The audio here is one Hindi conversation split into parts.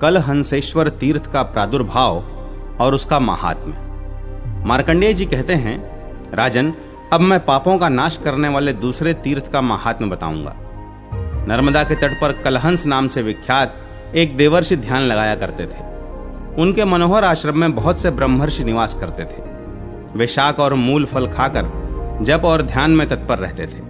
कलहंसेश्वर तीर्थ का प्रादुर्भाव और उसका महात्म्य। मार्कंडेय जी कहते हैं, राजन, अब मैं पापों का नाश करने वाले दूसरे तीर्थ का महात्म्य बताऊंगा। नर्मदा के तट पर कलहंस नाम से विख्यात एक देवर्षि ध्यान लगाया करते थे। उनके मनोहर आश्रम में बहुत से ब्रह्मर्षि निवास करते थे। वे शाक और मूल फल खाकर जप और ध्यान में तत्पर रहते थे।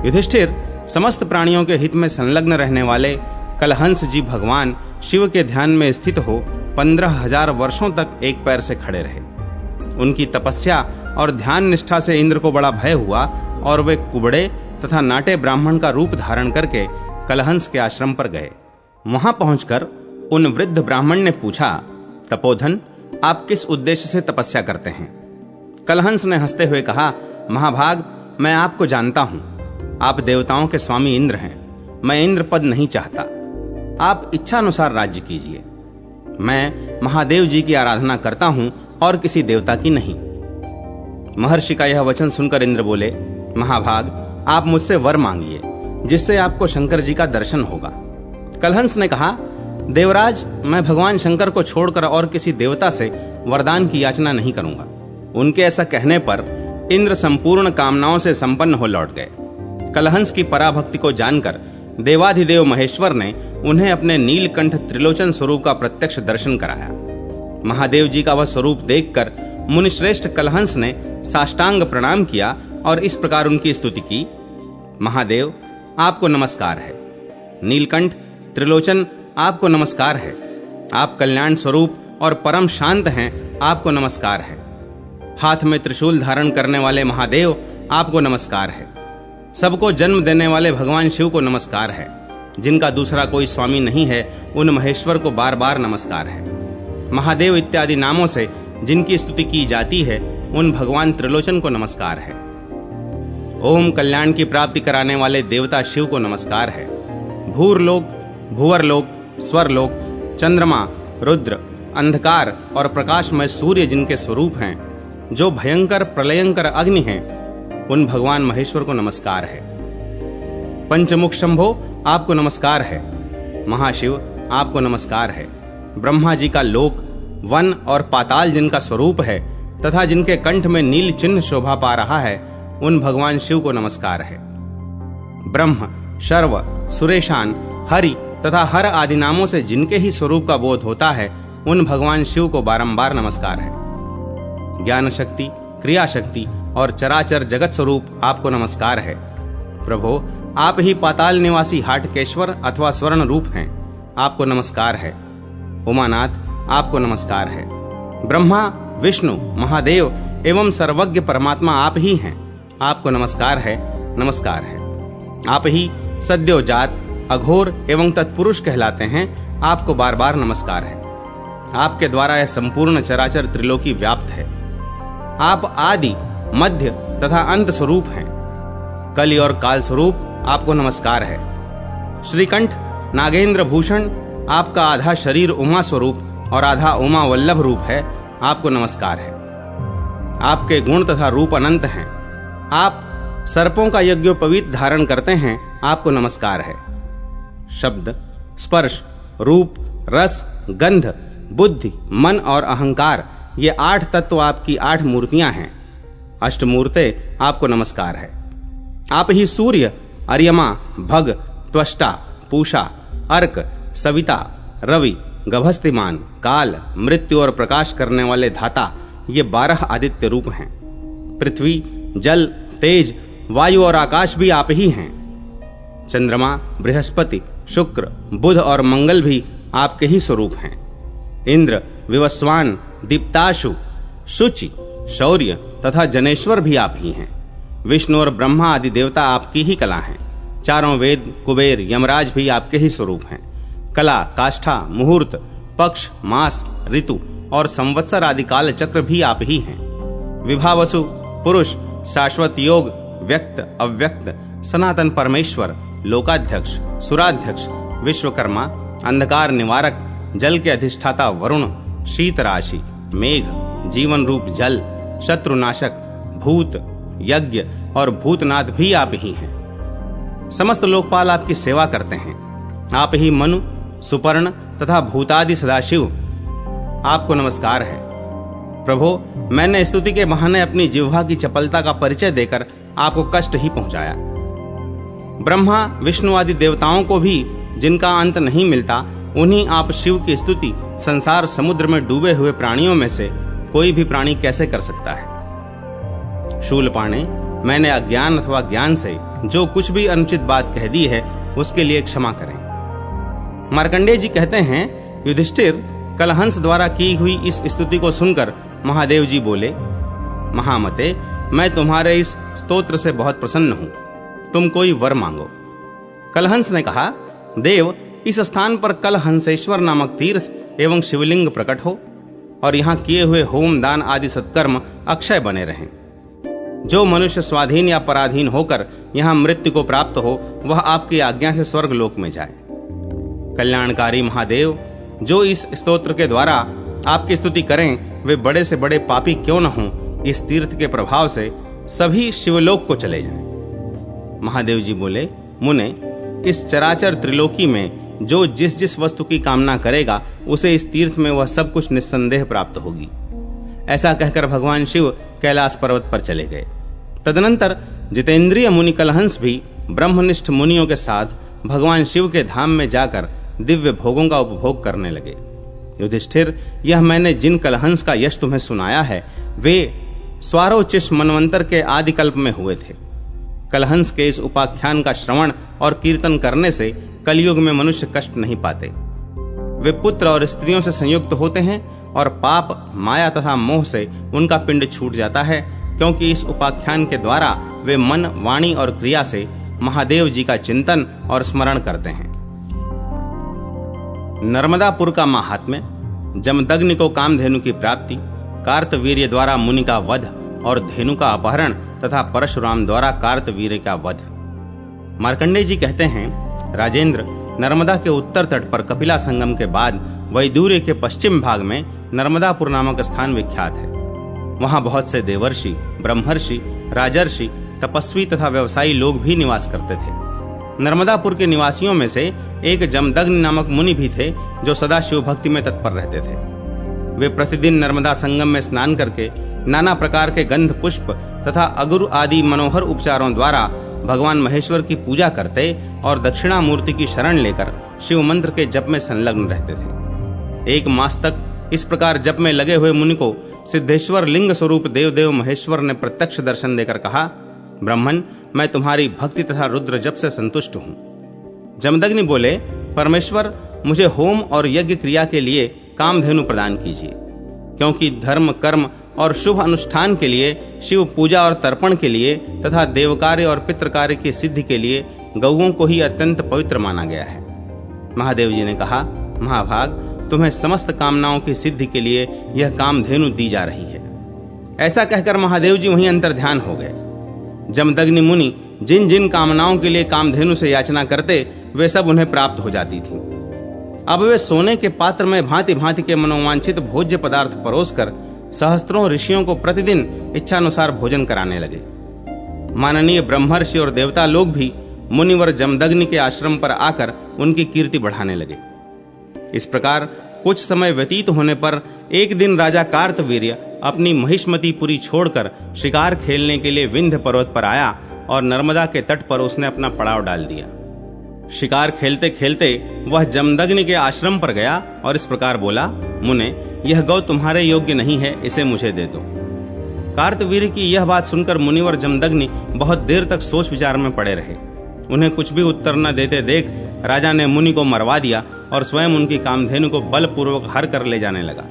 युधिष्ठिर समस्त प्राणियों के हित में संलग्न रहने वाले कलहंस जी भगवान शिव के ध्यान में स्थित हो 15,000 वर्षों तक एक पैर से खड़े रहे। उनकी तपस्या और ध्यान निष्ठा से इंद्र को बड़ा भय हुआ और वे कुबड़े तथा नाटे ब्राह्मण का रूप धारण करके कलहंस के आश्रम पर गए। वहां पहुंचकर उन वृद्ध ब्राह्मण ने पूछा, तपोधन, आप किस उद्देश्य से तपस्या करते हैं? कलहंस ने हंसते हुए कहा, महाभाग, मैं आपको जानता हूं। आप देवताओं के स्वामी इंद्र हैं। मैं इंद्र पद नहीं चाहता। आप इच्छानुसार राज्य कीजिए। मैं महादेव जी की आराधना करता हूं और किसी देवता की नहीं। महर्षि का यह वचन सुनकर इंद्र बोले, महाभाग, आप मुझसे वर मांगिए, जिससे आपको शंकर जी का दर्शन होगा। कलहंस ने कहा, देवराज, मैं भगवान शंकर को छोड़कर और किसी देवता से वरदान की याचना नहीं करूंगा। उनके ऐसा कहने पर इंद्र संपूर्ण कामनाओं से संपन्न हो लौट गए। कलहंस की पराभक्ति को जानकर देवाधिदेव महेश्वर ने उन्हें अपने नीलकंठ त्रिलोचन स्वरूप का प्रत्यक्ष दर्शन कराया। महादेव जी का वह स्वरूप देखकर मुनिश्रेष्ठ कलहंस ने साष्टांग प्रणाम किया और इस प्रकार उनकी स्तुति की, महादेव, आपको नमस्कार है। नीलकंठ त्रिलोचन, आपको नमस्कार है। आप कल्याण स्वरूप और परम शांत हैं, आपको नमस्कार है। हाथ में त्रिशूल धारण करने वाले महादेव, आपको नमस्कार है। सबको जन्म देने वाले भगवान शिव को नमस्कार है। जिनका दूसरा कोई स्वामी नहीं है, उन महेश्वर को बार बार नमस्कार है। महादेव इत्यादि नामों से जिनकी स्तुति की जाती है, उन भगवान त्रिलोचन को नमस्कार है। ओम कल्याण की प्राप्ति कराने वाले देवता शिव को नमस्कार है। भूरलोक, भुवरलोक, स्वरलोक, चंद्रमा, रुद्र, अंधकार और प्रकाशमय सूर्य जिनके स्वरूप हैं, जो भयंकर प्रलयंकर अग्नि हैं, उन भगवान महेश्वर को नमस्कार है। पंचमुख शंभो, आपको नमस्कार है। महाशिव, आपको नमस्कार है। ब्रह्मा जी का लोक, वन और पाताल जिनका स्वरूप है तथा जिनके कंठ में नील चिन्ह शोभा पा रहा है, उन भगवान शिव को नमस्कार है। ब्रह्म, शर्व, सुरेशान, हरि तथा हर आदि नामों से जिनके ही स्वरूप का बोध होता है, उन भगवान शिव को बारंबार नमस्कार है। ज्ञान शक्ति, क्रिया शक्ति और चराचर जगत स्वरूप आपको नमस्कार है। प्रभो, आप ही पाताल निवासी हाटकेश्वर अथवा स्वर्ण रूप हैं, आपको नमस्कार है। उमानाथ, आपको नमस्कार है। ब्रह्मा, विष्णु, महादेव एवं सर्वज्ञ परमात्मा आप ही हैं, आपको नमस्कार है, नमस्कार है। आप ही सद्योजात, अघोर एवं तत्पुरुष कहलाते हैं, आपको बार बार नमस्कार है। आपके द्वारा यह संपूर्ण चराचर त्रिलोकी व्याप्त है। आप आदि, मध्य तथा अंत स्वरूप हैं। कलि और काल स्वरूप आपको नमस्कार है। श्रीकंठ, नागेंद्र भूषण, आपका आधा शरीर उमा स्वरूप और आधा उमा वल्लभ रूप है, आपको नमस्कार है। आपके गुण तथा रूप अनंत हैं। आप सर्पों का यज्ञोपवीत धारण करते हैं, आपको नमस्कार है। शब्द, स्पर्श, रूप, रस, गंध, बुद्धि, मन और अहंकार, ये 8 तत्व आपकी 8 मूर्तियां हैं। अष्टमूर्ते, आपको नमस्कार है। आप ही सूर्य, अर्यमा, भग, त्वष्टा, पूषा, अर्क, सविता, रवि, गभस्तिमान, काल, मृत्यु और प्रकाश करने वाले धाता, ये 12 आदित्य रूप हैं। पृथ्वी, जल, तेज, वायु और आकाश भी आप ही हैं। चंद्रमा, बृहस्पति, शुक्र, बुध और मंगल भी आपके ही स्वरूप हैं। इंद्र, विवस्वान, दीप्ताशु, शुचि, शौर्य तथा जनेश्वर भी आप ही हैं। विष्णु और ब्रह्मा आदि देवता आपकी ही कला हैं। चारों वेद, कुबेर, यमराज भी आपके ही स्वरूप हैं। कला, काष्ठा, मुहूर्त, पक्ष, मास, ऋतु और संवत्सर आदि काल चक्र भी आप ही हैं। विभावसु, पुरुष, शाश्वत योग, व्यक्त, अव्यक्त, सनातन परमेश्वर, लोकाध्यक्ष, सुराध्यक्ष, विश्वकर्मा, अंधकार निवारक, जल के अधिष्ठाता वरुण, शीत राशि, मेघ, जीवन रूप जल, शत्रुनाशक, भूत, यज्ञ और भूतनाथ भी आप ही हैं। समस्त लोकपाल आपकी सेवा करते हैं। आप ही मनु, सुपर्ण, तथा भूतादि सदाशिव, आपको नमस्कार है। प्रभो, मैंने स्तुति के बहाने अपनी जिह्वा की चपलता का परिचय देकर आपको कष्ट ही पहुंचाया। ब्रह्मा विष्णु आदि देवताओं को भी जिनका अंत नहीं मिलता, उन्हीं आप शिव की स्तुति संसार समुद्र में डूबे हुए प्राणियों में से कोई भी प्राणी कैसे कर सकता है। शूलपाणे, मैंने अज्ञान अथवा ज्ञान से जो कुछ भी अनुचित बात कह दी है उसके लिए क्षमा करें। मार्कंडेय जी कहते हैं, युधिष्ठिर, कलहंस द्वारा की हुई इस स्तुति को सुनकर महादेव जी बोले, महामते, मैं तुम्हारे इस स्तोत्र से बहुत प्रसन्न हूं, तुम कोई वर मांगो। कलहंस ने कहा, देव, इस स्थान पर कलहंसेश्वर नामक तीर्थ एवं शिवलिंग प्रकट हो और यहाँ किए हुए होम दान आदि सत्कर्म अक्षय बने रहें। जो मनुष्य स्वाधीन या पराधीन होकर यहाँ मृत्यु को प्राप्त हो, वह आपकी आज्ञा से स्वर्ग लोक में जाए। कल्याणकारी महादेव, जो इस स्तोत्र के द्वारा आपकी स्तुति करें, वे बड़े से बड़े पापी क्यों न हों, इस तीर्थ के प्रभाव से सभी शिवलोक को चले जाएं। महादेव जी बोले, मुने, इस चराचर त्रिलोकी में जो जिस जिस वस्तु की कामना करेगा, उसे इस तीर्थ में वह सब कुछ निस्संदेह प्राप्त होगी। ऐसा कहकर भगवान शिव कैलाश पर्वत पर चले गए। तदनंतर जितेंद्रिय मुनि कलहंस भी ब्रह्मनिष्ठ मुनियों के साथ भगवान शिव के धाम में जाकर दिव्य भोगों का उपभोग करने लगे। युधिष्ठिर, यह मैंने जिन कलहंस का यश तुम्हें सुनाया है, वे स्वारोचिष मनवंतर के आदि कल्प में हुए थे। कलहंस के इस उपाख्यान का श्रवण और कीर्तन करने से कलयुग में मनुष्य कष्ट नहीं पाते। वे पुत्र और स्त्रियों से संयुक्त होते हैं और पाप, माया तथा मोह से उनका पिंड छूट जाता है, क्योंकि इस उपाख्यान के द्वारा वे मन, वाणी और क्रिया से महादेव जी का चिंतन और स्मरण करते हैं। नर्मदापुर का महात्म्य, जमदग्नि को कामधेनु की प्राप्ति, कार्तवीर्य द्वारा मुनि का वध और धेनु का अपहरण तथा परशुराम द्वारा कार्तवीर्य का वध। मार्कंडेय जी कहते हैं, राजेंद्र, नर्मदा के उत्तर तट पर कपिला संगम के बाद वैदूर्य के पश्चिम भाग में नर्मदापुर नामक स्थान विख्यात है। वहां बहुत से देवर्षि, ब्रह्मर्षि, राजर्षि, तपस्वी तथा व्यवसायी लोग भी निवास करते थे। नर्मदापुर के निवासियों में से एक जमदग्नि नामक मुनि भी थे, जो सदा शिव भक्ति में तत्पर रहते थे। वे प्रतिदिन नर्मदा संगम में स्नान करके नाना प्रकार के गंध पुष्प तथा अगुरु आदि मनोहर उपचारों द्वारा भगवान महेश्वर की पूजा करते और दक्षिणामूर्ति की शरण लेकर शिव मंत्र के जप में संलग्न रहते थे। एक मास तक इस प्रकार जप में लगे हुए मुनि को सिद्धेश्वर लिंग स्वरूप देवदेव महेश्वर ने प्रत्यक्ष दर्शन देकर कहा, ब्राह्मण, मैं तुम्हारी भक्ति तथा रुद्र जप से संतुष्ट हूँ। जमदग्नि बोले, परमेश्वर, मुझे होम और यज्ञ क्रिया के लिए कामधेनु प्रदान कीजिए, क्योंकि धर्म, कर्म और शुभ अनुष्ठान के लिए, शिव पूजा और तर्पण के लिए तथा देव कार्य और पितृ कार्य की सिद्धि के लिए गौओं को ही अत्यंत पवित्र माना गया है। महादेव जी ने कहा, महाभाग, तुम्हें समस्त कामनाओं की सिद्धि के लिए यह कामधेनु दी जा रही है। ऐसा कहकर महादेव जी वहीं अंतर्ध्यान हो गए। जमदग्नि मुनि जिन जिन कामनाओं के लिए कामधेनु से याचना करते, वे सब उन्हें प्राप्त हो जाती थी। अब वे सोने के पात्र में भांति भांति के मनोवांछित भोज्य पदार्थ परोसकर सहस्त्रों ऋषियों को प्रतिदिन इच्छानुसार भोजन कराने लगे। माननीय ब्रह्मर्षि और देवता लोग भी मुनिवर जमदग्नि के आश्रम पर आकर उनकी कीर्ति बढ़ाने लगे। इस प्रकार कुछ समय व्यतीत होने पर एक दिन राजा कार्तवीर्य अपनी महिष्मतीपुरी छोड़कर शिकार खेलने के लिए विंध्य पर्वत पर आया और नर्मदा के तट पर उसने अपना पड़ाव डाल दिया। शिकार खेलते खेलते वह जमदग्नि के आश्रम पर गया और इस प्रकार बोला, मुने, यह गौ तुम्हारे योग्य नहीं है, इसे मुझे दे दो। कार्तवीर्य की यह बात सुनकर मुनिवर जमदग्नि बहुत देर तक सोच विचार में पड़े रहे। उन्हें कुछ भी उत्तर न देते देख राजा ने मुनि को मरवा दिया और स्वयं उनकी कामधेनु को बलपूर्वक हर कर ले जाने लगा।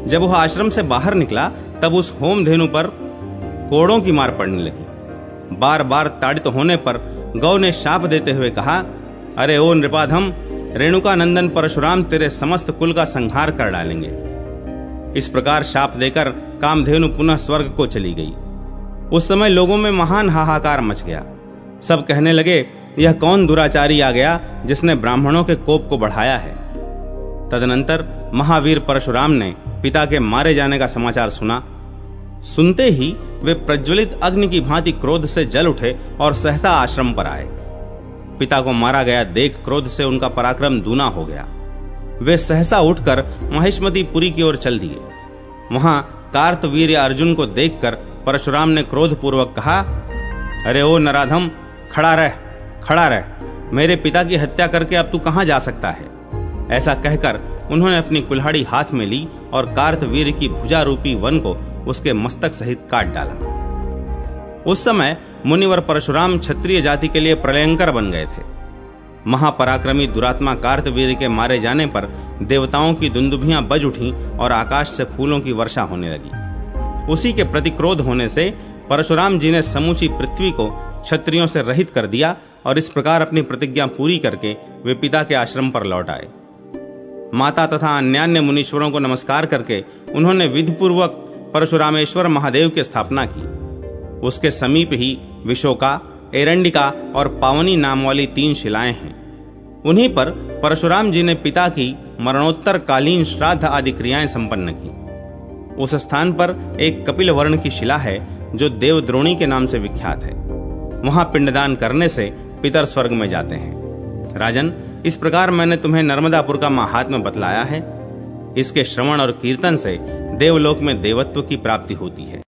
जब वह आश्रम से बाहर निकला, तब उस होम धेनु पर कोड़ों की मार पड़ने लगी। बार बार ताड़ित होने पर गौ ने शाप देते हुए कहा, अरे ओ नृपाधम, रेणुका नंदन परशुराम तेरे समस्त कुल का संहार कर डालेंगे। इस प्रकार शाप देकर कामधेनु पुनः स्वर्ग को चली गई। उस समय लोगों में महान हाहाकार मच गया। सब कहने लगे, यह कौन दुराचारी आ गया जिसने ब्राह्मणों के कोप को बढ़ाया है। तदनंतर महावीर परशुराम ने पिता के मारे जाने का समाचार सुना। सुनते ही वे प्रज्वलित अग्नि की भांति क्रोध से जल उठे और सहसा आश्रम पर आए। पिता को मारा गया देख क्रोध से उनका पराक्रम दूना हो गया। वे सहसा उठकर महिष्मतीपुरी की ओर चल दिए। वहां कार्तवीर्य अर्जुन को देखकर परशुराम ने क्रोधपूर्वक कहा, अरे ओ नराधम, खड़ा रह, मेरे पिता की हत्या करके अब तू कहां जा सकता है। ऐसा कहकर उन्होंने अपनी कुल्हाड़ी हाथ में ली और कार्तवीर्य की भुजा रूपी वन को उसके मस्तक सहित काट डाला। उस समय मुनिवर परशुराम क्षत्रिय जाति के लिए प्रलयंकर बन गए थे। महापराक्रमी दुरात्मा कार्तवीर्य के मारे जाने पर देवताओं की दुंदुभियां बज उठीं और आकाश से फूलों की वर्षा होने लगी। उसी के प्रति क्रोध होने से परशुराम जी ने समूची पृथ्वी को क्षत्रियों से रहित कर दिया और इस प्रकार अपनी प्रतिज्ञा पूरी करके वे पिता के आश्रम पर लौट आए। माता तथा अन्यान्य मुनीश्वरों को नमस्कार करके उन्होंने विधिपूर्वक परशुरामेश्वर महादेव की स्थापना की। उसके समीप ही विशोका, एरंडिका और पावनी नाम वाली 3 शिलाएं हैं। उन्हीं पर परशुराम जी ने पिता की मरणोत्तर कालीन श्राद्ध आदि क्रियाएं संपन्न की। उस स्थान पर एक कपिल वर्ण की शिला है जो देवद्रोणी के नाम से विख्यात है। वहां पिंडदान करने से पितर स्वर्ग में जाते हैं। राजन, इस प्रकार मैंने तुम्हें नर्मदापुर का महात्म्य बतलाया है। इसके श्रवण और कीर्तन से देवलोक में देवत्व की प्राप्ति होती है।